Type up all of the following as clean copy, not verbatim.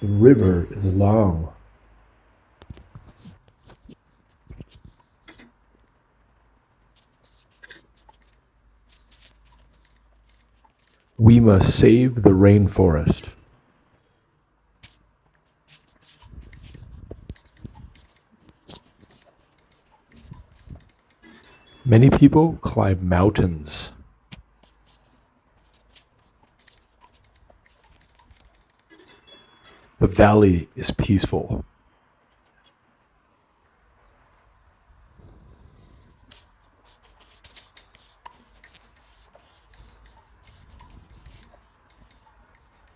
The river is long. We must save the rainforest. Many people climb mountains. The valley is peaceful.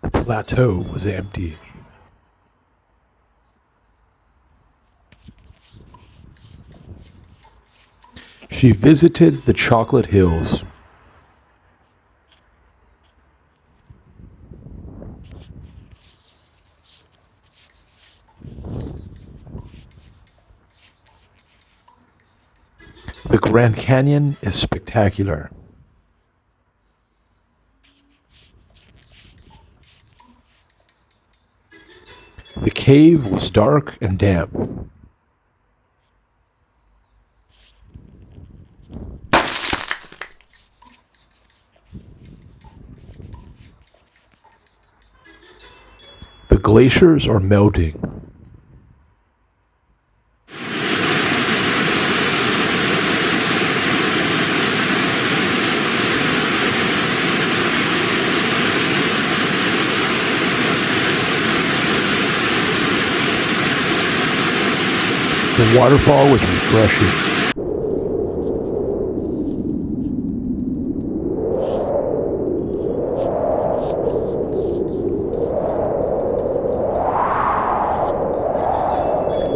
The plateau was empty. She visited the chocolate hills. The Grand Canyon is spectacular. The cave was dark and damp. The glaciers are melting. The waterfall was refreshing.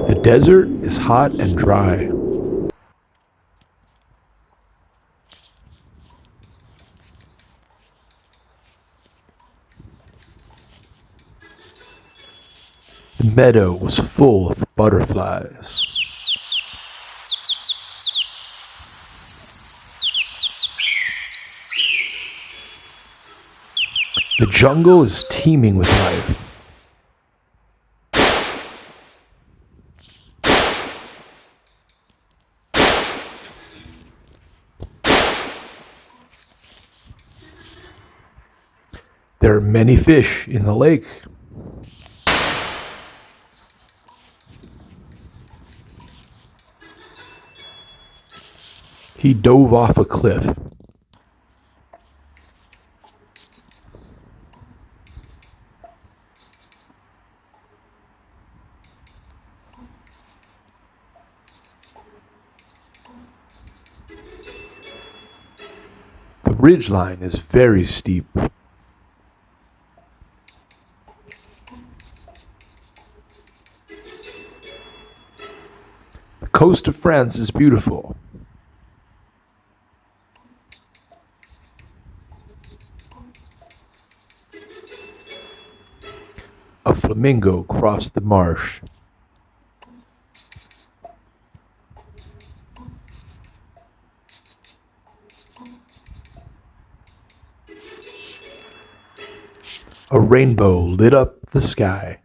The desert is hot and dry. The meadow was full of butterflies. The jungle is teeming with life. There are many fish in the lake. He dove off a cliff. The ridgeline is very steep. The coast of France is beautiful. A flamingo crossed the marsh. A rainbow lit up the sky.